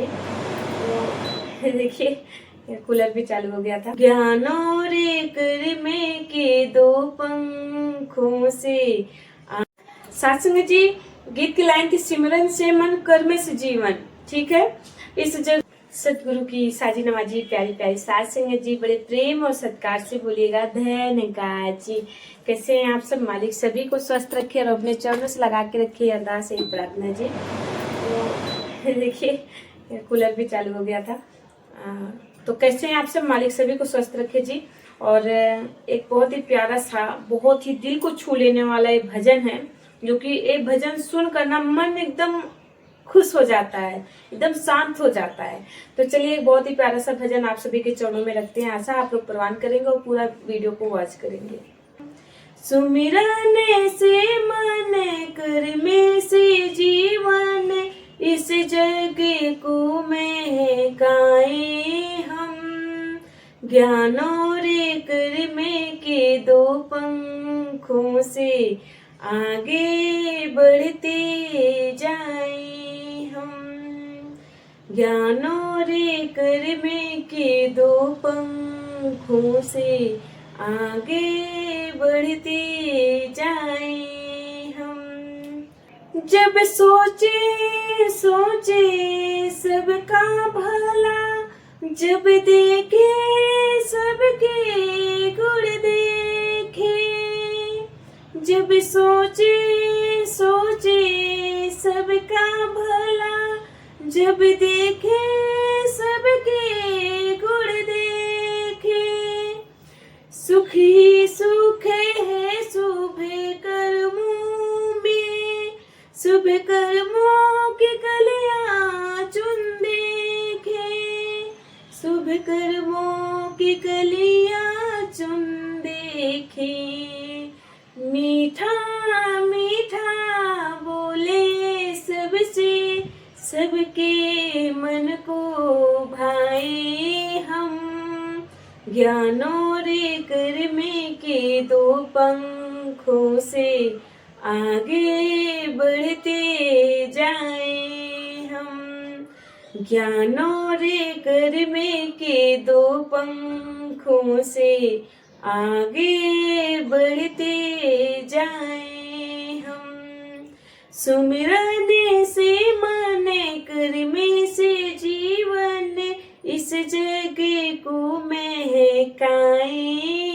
जी। तो देखिए कूलर भी चालू हो गया था। ज्ञानो रे कर में के दो पंखों से साथ संग जी गीत की लाइन की सिमरन से मन कर्म से जीवन। ठीक है, इस जग सतगुरु की साजी नवाजी प्यारी प्यारी साथ संगत जी बड़े प्रेम और सत्कार से बोलिएगा धन्यवाद जी। कैसे हैं आप सब? मालिक सभी को स्वस्थ रखे और अपने चरणों से लगा के रखे, अरदास से प्रार्थना जी। तो देखिए कूलर भी चालू हो गया था। तो कैसे हैं आप सब? मालिक सभी को स्वस्थ रखे जी। और एक बहुत ही प्यारा सा, बहुत ही दिल को छू लेने वाला एक भजन है, जो कि एक भजन सुन कर ना मन एकदम खुश हो जाता है, एकदम शांत हो जाता है। तो चलिए एक बहुत ही प्यारा सा भजन आप सभी के चरणों में रखते हैं। आशा आप लोग प्रवान करेंगे और पूरा वीडियो को वॉच करेंगे। सुमिरन से मन कर में से जीवन, इस जग को महकाए हम। ज्ञानो रे कर में के दो पंखों से आगे बढ़ते जाए हम। ज्ञानो रे कर में के दो पंखों से आगे बढ़ते जाए हम। जब सोचे सोचे सबका भला, जब देखे सबके गुण देखे। जब सोचे सोचे सबका भला, जब देखे सबके गुण देखे। सुख ही सुख है शुभ कर्मों में, शुभ कर्मों की कलियां चुन देखे। शुभ कर्मों की कलियां चुन देखे। मीठा मीठा बोले सबसे, सबके मन को भाए हम। ज्ञानो रे कर में के दो पंखों से आगे बढ़ते जाए हम। ज्ञानो रे कर में के दो पंखों से आगे बढ़ते जाए हम। सुमिरन से मन कर में से जीवन, इस जग को महकाए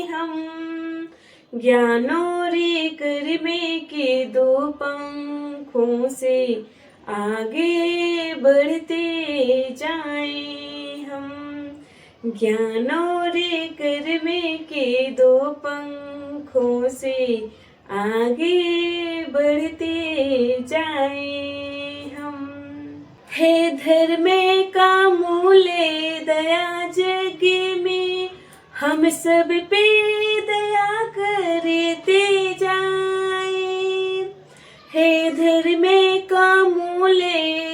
हम। ज्ञानो रे कर में के दो पंखों से आगे बढ़ते जाए हम। ज्ञानो रे कर में के दो पंखों से आगे बढ़ते जाए हम। हे धर्म का मूल दया जग में, हम सब पे दया करते जाए। हे धर्म का मूल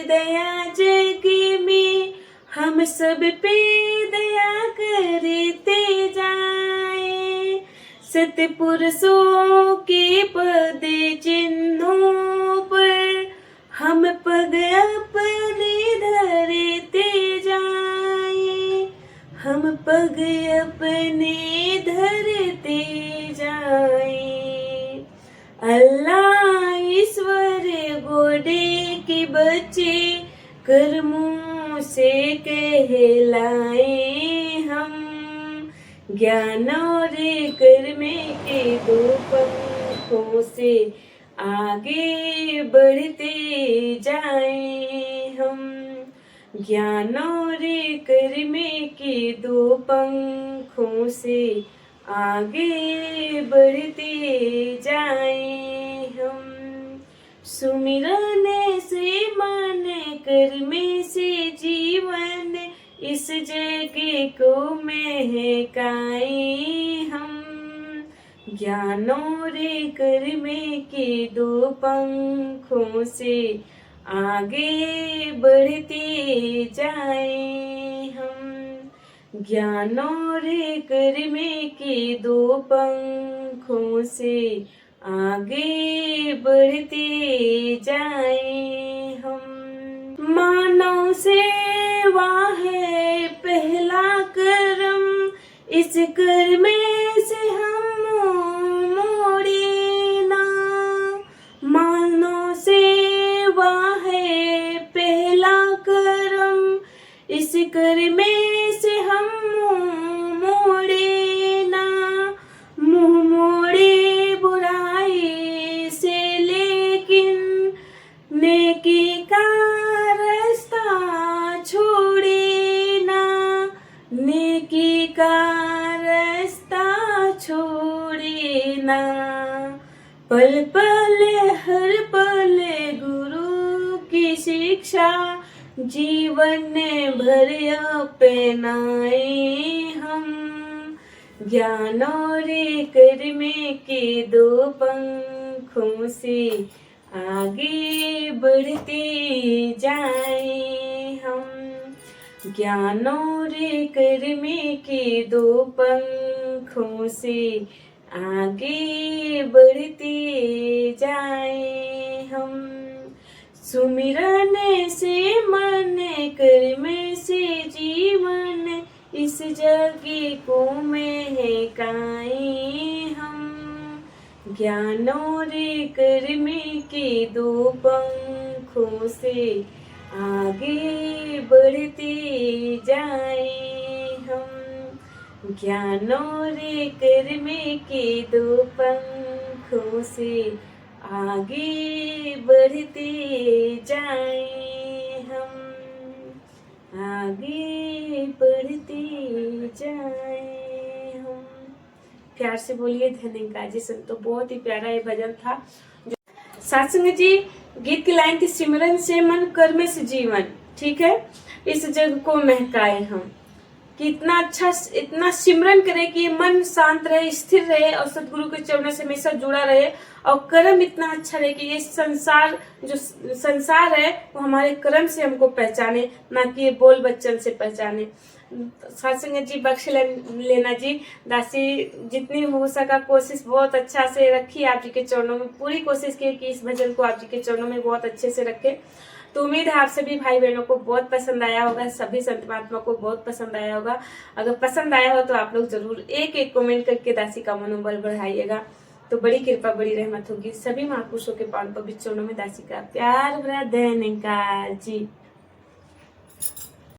दया जग में, हम सब पे दया करते जाए। सतपुरुषों के पद चिन्हों पर हम पग अपने धरते जाए। हम पग अपने धरते जाए। अल्लाह ईश्वर गोडे के बच्चे कर्मों से कहलाए हम। ज्ञानो रे कर में के दो पंखों से आगे बढ़ते जाए हम। ज्ञानो रे कर में के दो पंखों से आगे बढ़ते जाए हम। सुमिरन से मन कर में से जीवन, इस जग को महकाए हम। ज्ञानो रे कर में के दो पंखों से आगे बढ़ते जाए हम। ज्ञानो रे कर में के दो पंखों से आगे बढ़ते जाए हम। मानव से इस कर में से हम मोड़े ना, मानो सेवा है पहला करम। इस कर में से हम मोड़े ना, मुंह मोड़े बुराई से, लेकिन नेकी का रास्ता छोड़े ना, नेकी का रास्ता छोड़े ना। पल पल हर पल गुरु की शिक्षा, जीवन भर अपनाए हम। ज्ञान और कर्म के दो पंखों से आगे बढ़ते जाए हम। ज्ञान और कर्म के दो पंखों से आगे बढ़ते जाए हम। सुमिरन से मन, कर्म से जीवन, इस जग को महकाए हम। ज्ञान और कर्म के दो पंखों से आगे बढ़ते जाए हम। ज्ञान और कर्म के दो पंखों से आगे बढ़ते जाए हम, आगे बढ़ते जाए हम। प्यार से बोलिए धन्यवाद जी। सुन तो बहुत ही प्यारा ये भजन था। सत्संग जी, गीत की लाइन थी, सिमरन से मन कर्म से जीवन, ठीक है, इस जग को महकाए हम। कि इतना अच्छा, इतना सिमरन करे कि मन शांत रहे, स्थिर रहे और सदगुरु के चरणों से हमेशा जुड़ा रहे। और कर्म इतना अच्छा रहे कि ये संसार, जो संसार है वो हमारे कर्म से हमको पहचाने, ना कि ये बोल बच्चन से पहचाने। सत्संग जी बख्श लेना जी। दासी जितनी हो सका कोशिश बहुत अच्छा से रखी आप जी के चरणों में, पूरी कोशिश की कि इस भजन को आप जी के चरणों में बहुत अच्छे से रखे। तो उम्मीद है आप सभी भाई बहनों को बहुत पसंद आया होगा, सभी संत महात्मा को बहुत पसंद आया होगा। अगर पसंद आया हो तो आप लोग जरूर एक एक कमेंट करके दासी का मनोबल बढ़ाइएगा, तो बड़ी कृपा बड़ी रहमत होगी। सभी महापुरुषों के पावन पवित्र चरणों में दासी का प्यार भरा धन्यवाद जी।